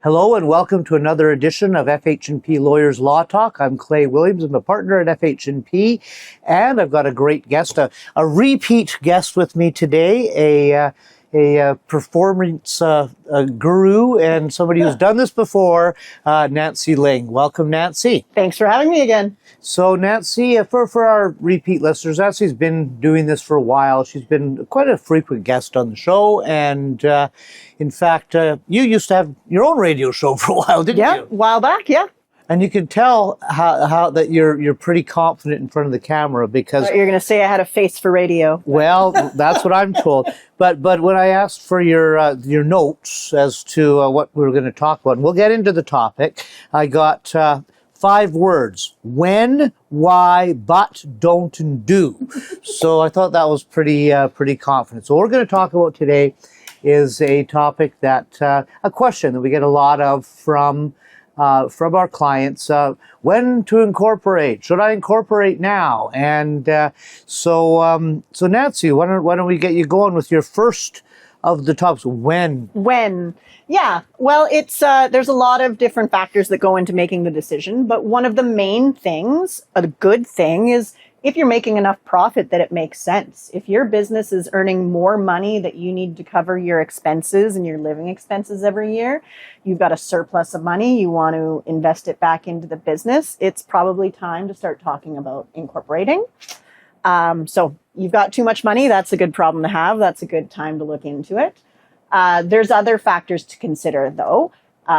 Hello and welcome to another edition of FH&P Lawyers Law Talk. I'm Clay Williams. I'm a partner at FH&P, and I've got a great guest, a repeat guest with me today, a performance guru and somebody who's done this before, Nancy Ling. Welcome, Nancy. Thanks for having me again. So, Nancy, for our repeat listeners, Nancy's been doing this for a while. She's been quite a frequent guest on the show, and in fact, you used to have your own radio show for a while, didn't you? Yeah, a while back, yeah. And you can tell how that you're pretty confident in front of the camera because You're going to say I had a face for radio. Well, that's what I'm told. But when I asked for your notes as to what we were going to talk about, and we'll get into the topic, I got 5 words: when, why, but, don't, and do. So I thought that was pretty confident. So what we're going to talk about today is a topic that a question that we get a lot of from our clients, when to incorporate? Should I incorporate now? And so Nancy, why don't we get you going with your first of the topics? When? When? Yeah. Well, it's there's a lot of different factors that go into making the decision, but one of the main things, a good thing, is if you're making enough profit that it makes sense. If your business is earning more money that you need to cover your expenses and your living expenses every year, you've got a surplus of money, you want to invest it back into the business, it's probably time to start talking about incorporating. So you've got too much money, that's a good problem to have. That's a good time to look into it. There's other factors to consider, though.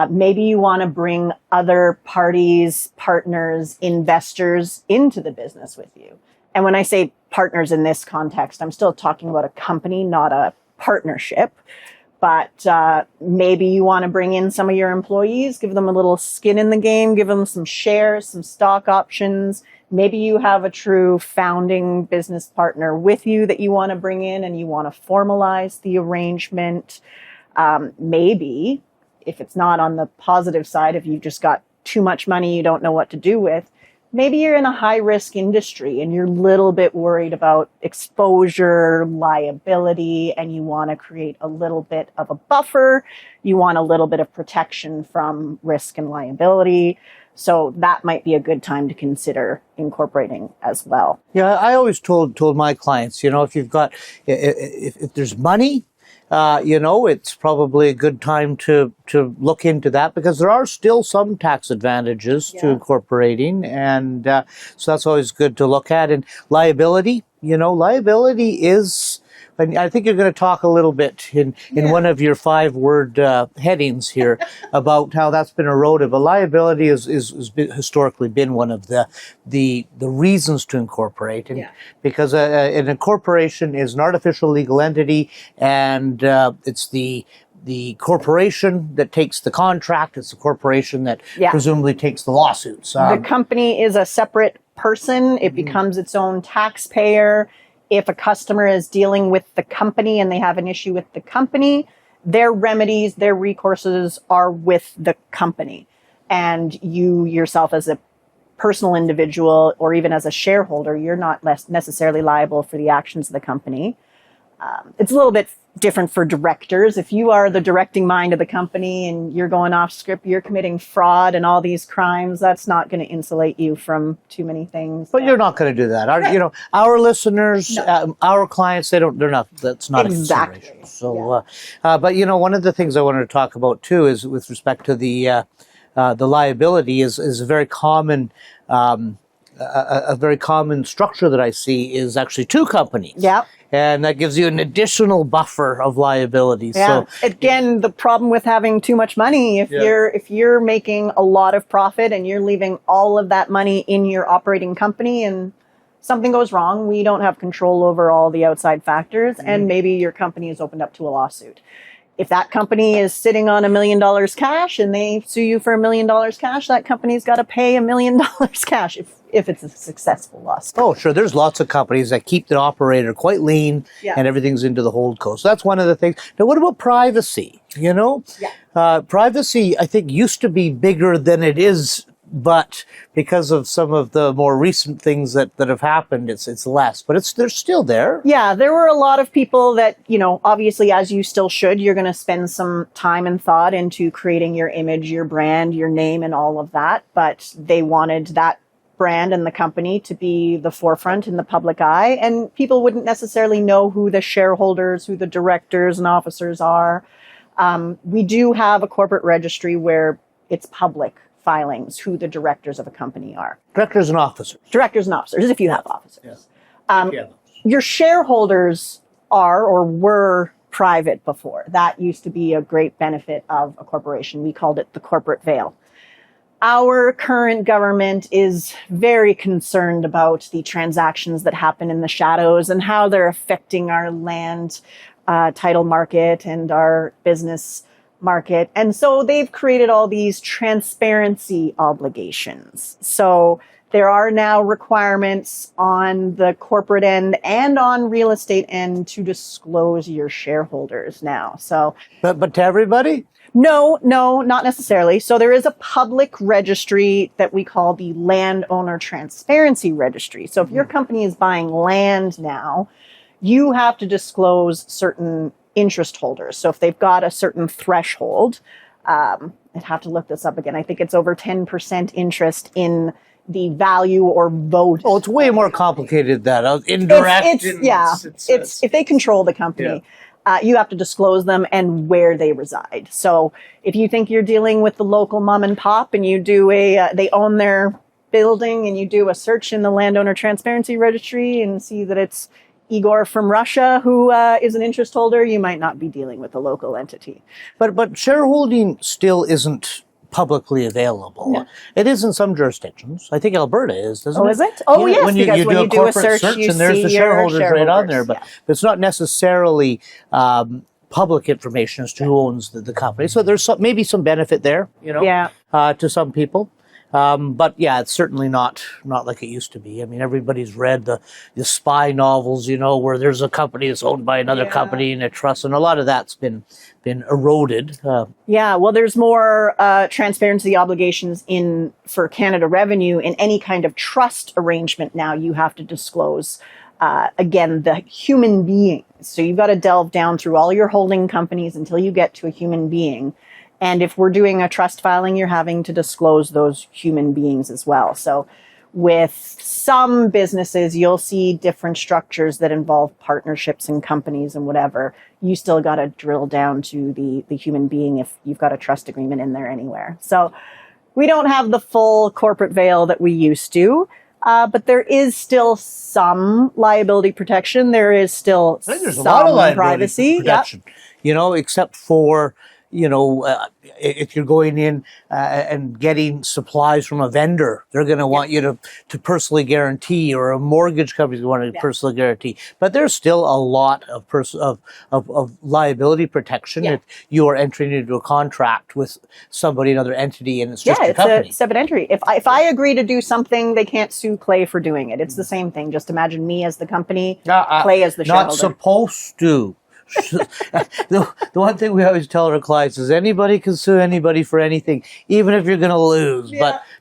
Maybe you want to bring other parties, partners, investors into the business with you. And when I say partners in this context, I'm still talking about a company, not a partnership. But maybe you want to bring in some of your employees, give them a little skin in the game, give them some shares, some stock options. Maybe you have a true founding business partner with you that you want to bring in and you want to formalize the arrangement. Maybe, if it's not on the positive side, if you've just got too much money you don't know what to do with, maybe you're in a high-risk industry and you're a little bit worried about exposure, liability, and you want to create a little bit of a buffer. You want a little bit of protection from risk and liability. So that might be a good time to consider incorporating as well. Yeah, I always told my clients, if you've got, if there's money, it's probably a good time to look into that because there are still some tax advantages to incorporating. And so that's always good to look at. And liability, liability is, and I think you're going to talk a little bit in one of your 5-word headings here about how that's been eroded. But liability has historically been one of the reasons to incorporate, and because an incorporation is an artificial legal entity, and it's the corporation that takes the contract. It's the corporation that presumably takes the lawsuits. The company is a separate person. It becomes its own taxpayer. If a customer is dealing with the company and they have an issue with the company, their remedies, their recourses are with the company. And you yourself as a personal individual or even as a shareholder, you're not necessarily liable for the actions of the company. It's a little bit different for directors. If you are the directing mind of the company and you're going off script, you're committing fraud and all these crimes, that's not going to insulate you from too many things. But you're not going to do that. Our listeners, our clients, that's not exactly. A consideration. So, but one of the things I wanted to talk about too is with respect to the liability is a very common, a very common structure that I see is actually 2 companies. Yeah. And that gives you an additional buffer of liability. Yeah. So again, the problem with having too much money, if you're making a lot of profit and you're leaving all of that money in your operating company and something goes wrong, we don't have control over all the outside factors, and maybe your company is opened up to a lawsuit. If that company is sitting on $1 million cash and they sue you for $1 million cash, that company's got to pay $1 million cash if it's a successful lawsuit. Oh, sure. There's lots of companies that keep the operator quite lean and everything's into the holdco. So that's one of the things. Now, what about privacy? Privacy, I think, used to be bigger than it is but because of some of the more recent things that have happened, it's less. But they're still there. Yeah, there were a lot of people that, obviously, as you still should, you're going to spend some time and thought into creating your image, your brand, your name, and all of that. But they wanted that brand and the company to be the forefront in the public eye, and people wouldn't necessarily know who the shareholders, who the directors and officers are. We do have a corporate registry where it's public filings who the directors of a company are. Directors and officers. Directors and officers, if you have officers. Yeah. Your shareholders are or were private before. That used to be a great benefit of a corporation. We called it the corporate veil. Our current government is very concerned about the transactions that happen in the shadows and how they're affecting our land title market and our business market. And so they've created all these transparency obligations. So there are now requirements on the corporate end and on real estate end to disclose your shareholders now. So, but to everybody? No, not necessarily. So there is a public registry that we call the Landowner Transparency Registry. So if your company is buying land now, you have to disclose certain interest holders. So if they've got a certain threshold, I'd have to look this up again. I think it's over 10% interest in the value or vote. Oh, it's way more complicated than that. Indirect. It's if they control the company. You have to disclose them and where they reside. So if you think you're dealing with the local mom and pop and you do they own their building and you do a search in the Landowner Transparency Registry and see that it's Igor from Russia who is an interest holder, you might not be dealing with the local entity. But shareholding still isn't publicly available. Yeah. It is in some jurisdictions. I think Alberta is, doesn't it? Oh, is it? Oh, yes, When you because when do you a do a corporate search, you and there's see the your shareholders right on there, shareholders, but it's not necessarily public information as to who owns the company. So there's maybe some benefit there, to some people. But yeah, it's certainly not like it used to be. I mean, everybody's read the spy novels, where there's a company that's owned by another company and a trust, and a lot of that's been eroded. Well, there's more transparency obligations for Canada Revenue in any kind of trust arrangement. Now you have to disclose again the human beings. So you've got to delve down through all your holding companies until you get to a human being. And if we're doing a trust filing, you're having to disclose those human beings as well. So with some businesses, you'll see different structures that involve partnerships and companies and whatever. You still got to drill down to the human being if you've got a trust agreement in there anywhere. So we don't have the full corporate veil that we used to, but there is still some liability protection. There is still There's some a lot of liability privacy protection, except for if you're going in and getting supplies from a vendor, they're going to want you to personally guarantee, or a mortgage company's going to want to personally guarantee. But there's still a lot of liability protection if you are entering into a contract with somebody, another entity, and it's just a company. It's a separate entry. If I agree to do something, they can't sue Clay for doing it. It's the same thing. Just imagine me as the company, Clay as the shareholder. Not supposed to. The one thing we always tell our clients is anybody can sue anybody for anything, even if you're going to lose.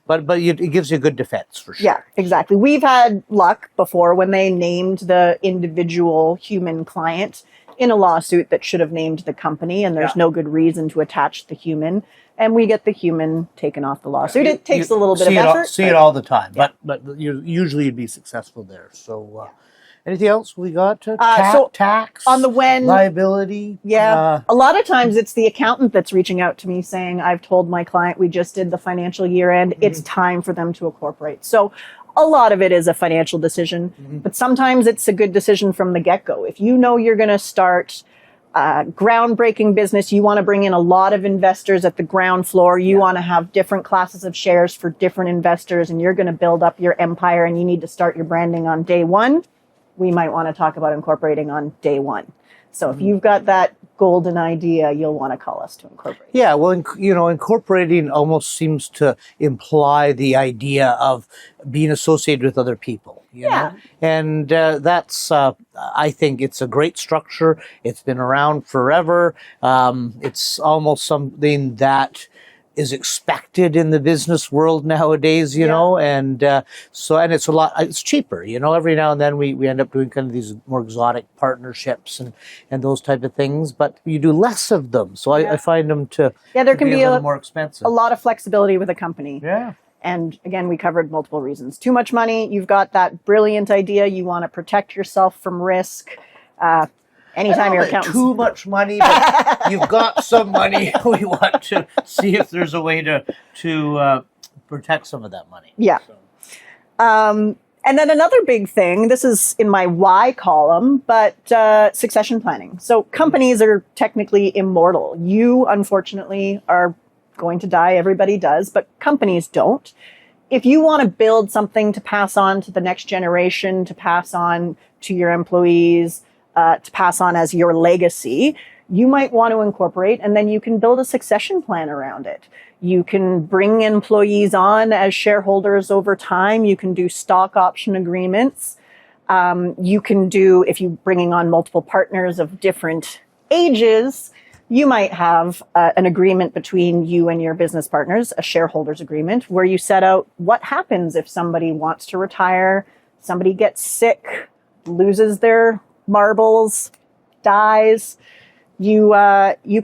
But it gives you a good defense for sure. Yeah, exactly. We've had luck before when they named the individual human client in a lawsuit that should have named the company, and there's no good reason to attach the human, and we get the human taken off the lawsuit. It takes a little bit of effort. See it all the time, but usually you'd be successful there. So. Anything else we got? Tax on the liability. Yeah. A lot of times it's the accountant that's reaching out to me saying, I've told my client we just did the financial year end. It's time for them to incorporate. So a lot of it is a financial decision, but sometimes it's a good decision from the get-go. If you know you're going to start groundbreaking business, you want to bring in a lot of investors at the ground floor, you want to have different classes of shares for different investors, and you're going to build up your empire and you need to start your branding on day one, we might want to talk about incorporating on day one. So if you've got that golden idea, you'll want to call us to incorporate. Yeah, well, incorporating almost seems to imply the idea of being associated with other people. You know? And that's, I think it's a great structure. It's been around forever. It's almost something that is expected in the business world nowadays, you know, and and it's cheaper, you know. Every now and then we end up doing kind of these more exotic partnerships and those type of things, but you do less of them. So I find them there can be a little more expensive. A lot of flexibility with a company. Yeah. And again, we covered multiple reasons. Too much money, you've got that brilliant idea, you want to protect yourself from risk. Anytime your accountant's too much money, but you've got some money. We want to see if there's a way to protect some of that money. Yeah. So. And then another big thing, this is in my why column, but succession planning. So companies are technically immortal. You, unfortunately, are going to die. Everybody does, but companies don't. If you want to build something to pass on to the next generation, to pass on to your employees, to pass on as your legacy, you might want to incorporate, and then you can build a succession plan around it. You can bring employees on as shareholders over time. You can do stock option agreements. You can do, if you're bringing on multiple partners of different ages, you might have an agreement between you and your business partners, a shareholders agreement, where you set out what happens if somebody wants to retire, somebody gets sick, loses their marbles, dies. You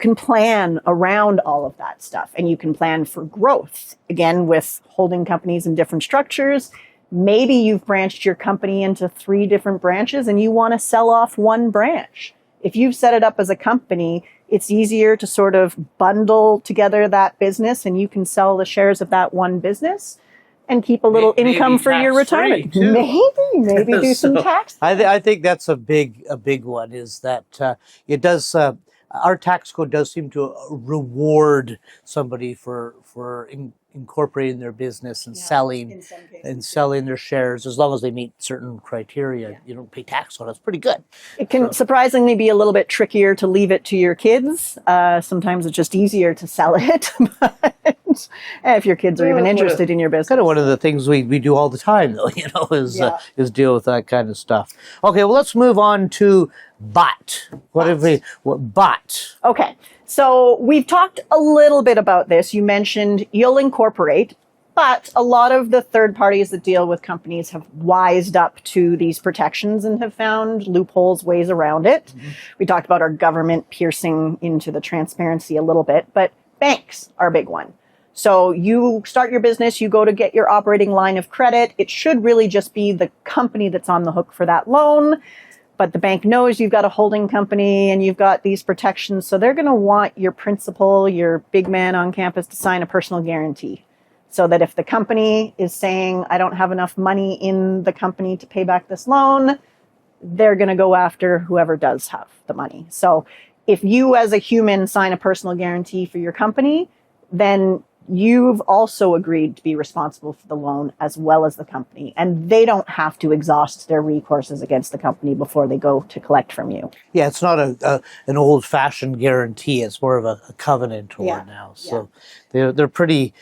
can plan around all of that stuff, and you can plan for growth. Again, with holding companies in different structures, maybe you've branched your company into 3 different branches and you want to sell off one branch. If you've set it up as a company, it's easier to sort of bundle together that business, and you can sell the shares of that one business and keep a little income for your retirement. Maybe do some tax. I think that's a big one. Is that it does. Our tax code does seem to reward somebody for incorporating their business and selling their shares, as long as they meet certain criteria. You don't pay tax on it. It's pretty good. It can surprisingly be a little bit trickier to leave it to your kids. Sometimes it's just easier to sell it. But if your kids are even interested in your business. Kind of one of the things we do all the time, though, you know, is deal with that kind of stuff. Okay, well, let's move on to but. But? Okay. So we've talked a little bit about this. You mentioned you'll incorporate, but a lot of the third parties that deal with companies have wised up to these protections and have found loopholes, ways around it. Mm-hmm. We talked about our government piercing into the transparency a little bit, but banks are a big one. So you start your business, you go to get your operating line of credit. It should really just be the company that's on the hook for that loan. But the bank knows you've got a holding company and you've got these protections. So they're going to want your principal, your big man on campus, to sign a personal guarantee. So that if the company is saying, I don't have enough money in the company to pay back this loan, they're going to go after whoever does have the money. So if you as a human sign a personal guarantee for your company, then you've also agreed to be responsible for the loan as well as the company. And they don't have to exhaust their recourses against the company before they go to collect from you. Yeah, it's not an old-fashioned guarantee. It's more of a covenant now. So they're pretty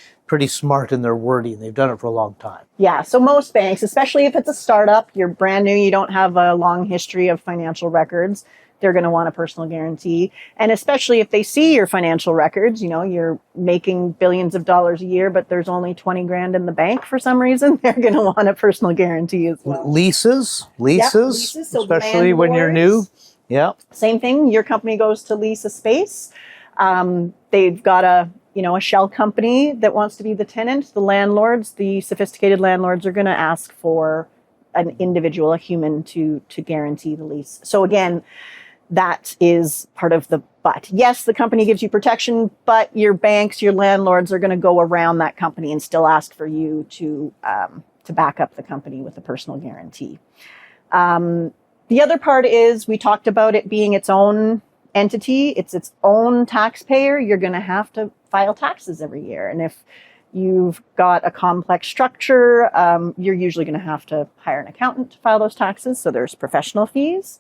smart in their wording. They've done it for a long time. Yeah, so most banks, especially if it's a startup, you're brand new, you don't have a long history of financial records, they're going to want a personal guarantee. And especially if they see your financial records, you know, you're making billions of dollars a year, but there's only 20 grand in the bank for some reason, they're going to want a personal guarantee as well. Leases, so especially when you're new. Yeah. Same thing. Your company goes to lease a space. They've got a shell company that wants to be the tenant. The landlords, the sophisticated landlords, are going to ask for an individual, a human, to guarantee the lease. So again, that is part of the but. Yes, the company gives you protection, but your banks, your landlords are going to go around that company and still ask for you to back up the company with a personal guarantee. The other part is we talked about it being its own entity. It's its own taxpayer. You're going to have to file taxes every year. And if you've got a complex structure, you're usually going to have to hire an accountant to file those taxes. So there's professional fees.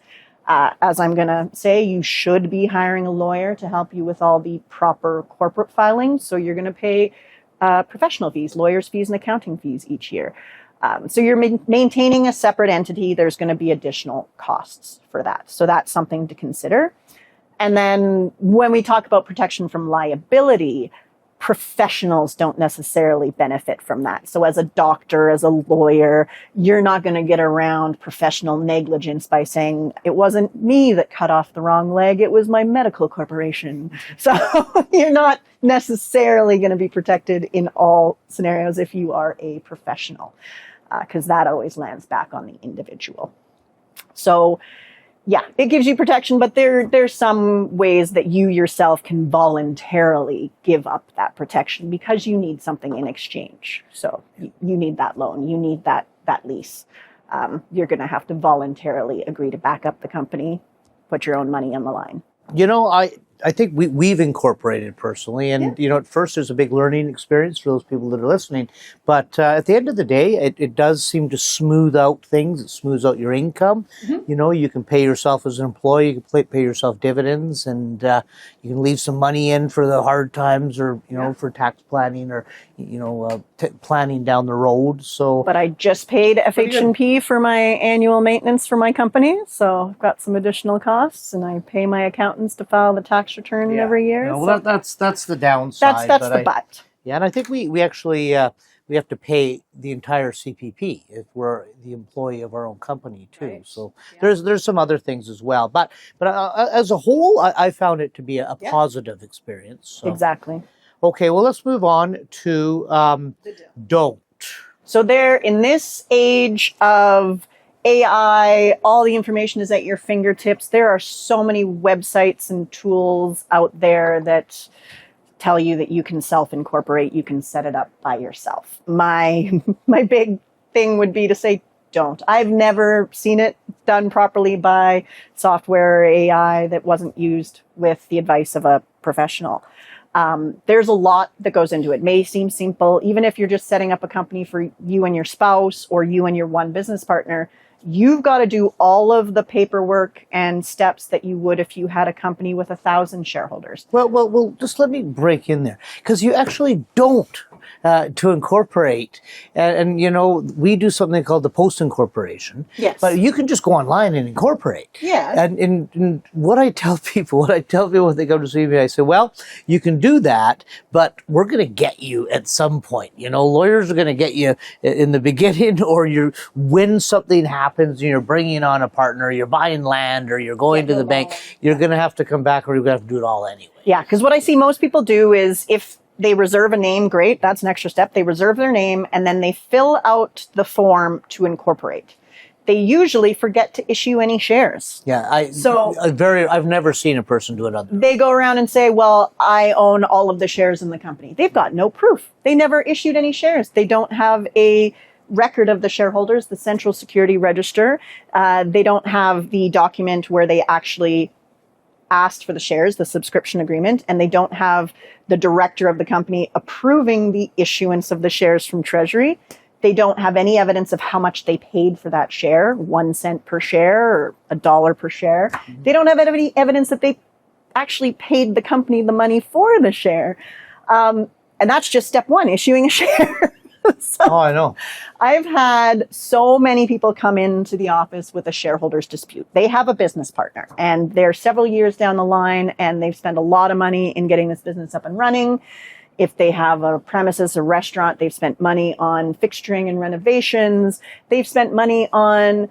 As I'm going to say, you should be hiring a lawyer to help you with all the proper corporate filings. So you're going to pay professional fees, lawyers' fees, and accounting fees each year. So you're maintaining a separate entity. There's going to be additional costs for that. So that's something to consider. And then when we talk about protection from liability, professionals don't necessarily benefit from that. So as a doctor, as a lawyer, you're not going to get around professional negligence by saying, it wasn't me that cut off the wrong leg, it was my medical corporation. So you're not necessarily going to be protected in all scenarios if you are a professional, because that always lands back on the individual. So yeah, it gives you protection, but there's some ways that you yourself can voluntarily give up that protection because you need something in exchange. So you need that loan, you need that lease. You're going to have to voluntarily agree to back up the company, put your own money on the line. You know, I think we've incorporated personally, and you know, at first there's a big learning experience for those people that are listening, but at the end of the day, it does seem to smooth out things. It smooths out your income. You know, you can pay yourself as an employee, you can pay yourself dividends, and you can leave some money in for the hard times, or you know, for tax planning, or you know, planning down the road. So, but I just paid FH&P for my annual maintenance for my company, so I've got some additional costs, and I pay my accountants to file the tax return every year. Yeah, well, so that's the downside. That's the but. Yeah, and I think we actually we have to pay the entire CPP if we're the employee of our own company too. Right. So there's some other things as well. But as a whole, I found it to be a positive experience. So. Exactly. Okay, well, let's move on to don't. So in this age of AI, all the information is at your fingertips. There are so many websites and tools out there that tell you that you can self-incorporate, you can set it up by yourself. My big thing would be to say, don't. I've never seen it done properly by software or AI that wasn't used with the advice of a professional. There's a lot that goes into it. It may seem simple, even if you're just setting up a company for you and your spouse or you and your one business partner. You've got to do all of the paperwork and steps that you would if you had a company with 1,000 shareholders. Well, just let me break in there, because you actually don't to incorporate. And, you know, we do something called the post-incorporation. Yes. But you can just go online and incorporate. Yeah. And what I tell people when they come to see me, I say, well, you can do that, but we're going to get you at some point. You know, lawyers are going to get you in the beginning, or when something happens and you're bringing on a partner, you're buying land, or you're going to the bank, you're going to have to come back, or you're going to have to do it all anyway. Yeah, because what I see most people do is, if they reserve a name, great, that's an extra step. They reserve their name and then they fill out the form to incorporate. They usually forget to issue any shares. Yeah, I've never seen a person do it other. They go around and say, well, I own all of the shares in the company. They've got no proof. They never issued any shares. They don't have a record of the shareholders, the Central Security Register. They don't have the document where they actually asked for the shares, the subscription agreement, and they don't have the director of the company approving the issuance of the shares from Treasury. They don't have any evidence of how much they paid for that share, 1 cent per share or $1 per share. Mm-hmm. They don't have any evidence that they actually paid the company the money for the share. And that's just step one, issuing a share. So, oh, I know. I've had so many people come into the office with a shareholders dispute. They have a business partner and they're several years down the line and they've spent a lot of money in getting this business up and running. If they have a premises, a restaurant, they've spent money on fixturing and renovations. They've spent money on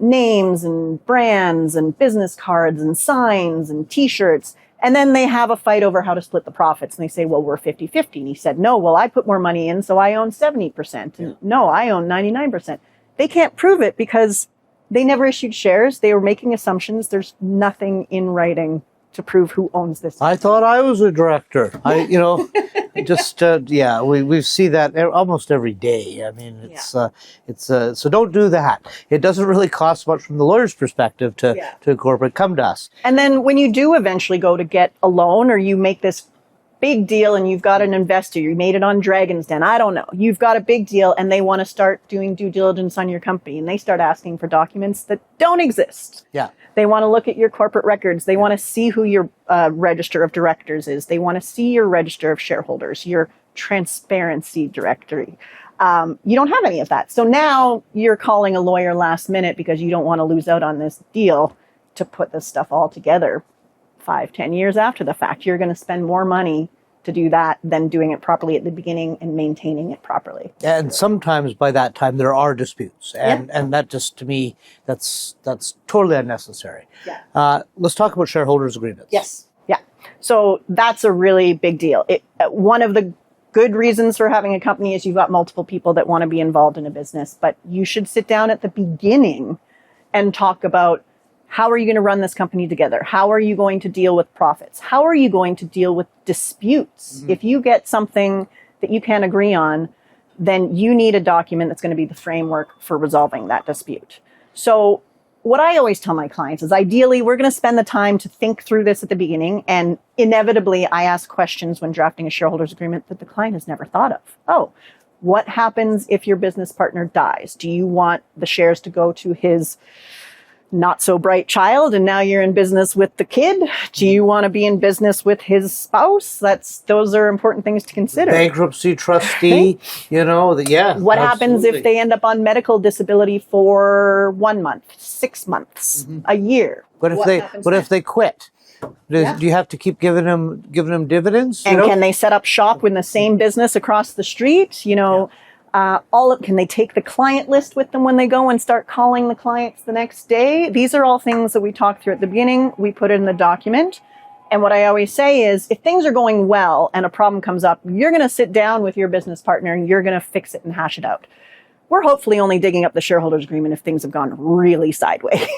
names and brands and business cards and signs and T-shirts. And then they have a fight over how to split the profits. And they say, well, we're 50-50. And he said, no, well, I put more money in, so I own 70%. And no, I own 99%. They can't prove it because they never issued shares. They were making assumptions. There's nothing in writing to prove who owns this. I thought I was a director. We see that almost every day. I mean, so don't do that. It doesn't really cost much from the lawyer's perspective to incorporate. Come to us. And then when you do eventually go to get a loan, or you make this big deal and you've got an investor, you made it on Dragon's Den, I don't know. You've got a big deal and they want to start doing due diligence on your company and they start asking for documents that don't exist. Yeah. They want to look at your corporate records. They want to see who your register of directors is. They want to see your register of shareholders, your transparency directory. You don't have any of that. So now you're calling a lawyer last minute because you don't want to lose out on this deal to put this stuff all together 5-10 years after the fact. You're going to spend more money to do that than doing it properly at the beginning and maintaining it properly. And sometimes by that time there are disputes, and that just, to me, that's totally unnecessary. Yeah. Let's talk about shareholders agreements. Yes. Yeah. So that's a really big deal. One of the good reasons for having a company is you've got multiple people that want to be involved in a business, but you should sit down at the beginning and talk about, how are you going to run this company together? How are you going to deal with profits? How are you going to deal with disputes? If you get something that you can't agree on, then you need a document that's going to be the framework for resolving that dispute. So what I always tell my clients is, ideally, we're going to spend the time to think through this at the beginning. And inevitably, I ask questions when drafting a shareholders agreement that the client has never thought of. Oh, what happens if your business partner dies? Do you want the shares to go to his not so bright child and now you're in business with the kid? Do you want to be in business with his spouse? Those are important things to consider. Bankruptcy trustee, What happens if they end up on medical disability for 1 month, 6 months, a year? What if they quit? Do you have to keep giving them dividends? And can they set up shop in the same business across the street? Can they take the client list with them when they go and start calling the clients the next day? These are all things that we talk through at the beginning. We put it in the document. And what I always say is, if things are going well and a problem comes up, you're going to sit down with your business partner and you're going to fix it and hash it out. We're hopefully only digging up the shareholders agreement if things have gone really sideways.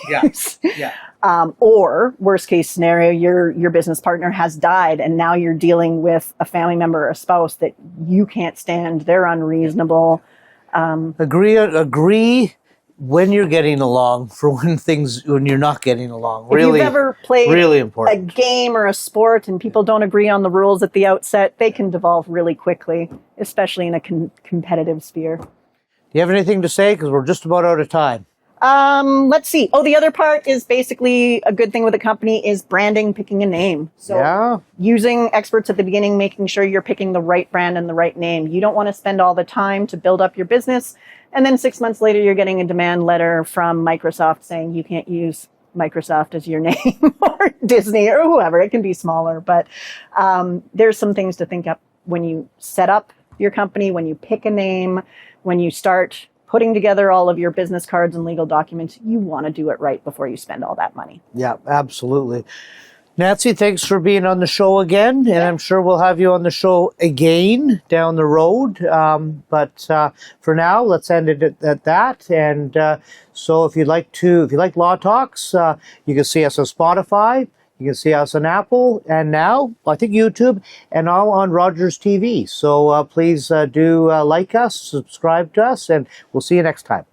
Or worst case scenario, your business partner has died and now you're dealing with a family member or a spouse that you can't stand. They're unreasonable. Agree when you're getting along for when you're not getting along. Really, if you've ever played really important. a game or a sport and people don't agree on the rules at the outset, they can devolve really quickly, especially in a competitive sphere. Do you have anything to say? Because we're just about out of time. Let's see. Oh, the other part is basically a good thing with a company is branding, picking a name. So using experts at the beginning, making sure you're picking the right brand and the right name. You don't want to spend all the time to build up your business. And then 6 months later, you're getting a demand letter from Microsoft saying you can't use Microsoft as your name, or Disney or whoever. It can be smaller, but there's some things to think up when you set up your company, when you pick a name, when you start putting together all of your business cards and legal documents. You want to do it right before you spend all that money. Yeah, absolutely. Nancy, thanks for being on the show again, and I'm sure we'll have you on the show again down the road. But for now, let's end it at that. And so if you like Law Talks, you can see us on Spotify. You can see us on Apple, and now, I think, YouTube, and all on Rogers TV. So please do like us, subscribe to us, and we'll see you next time.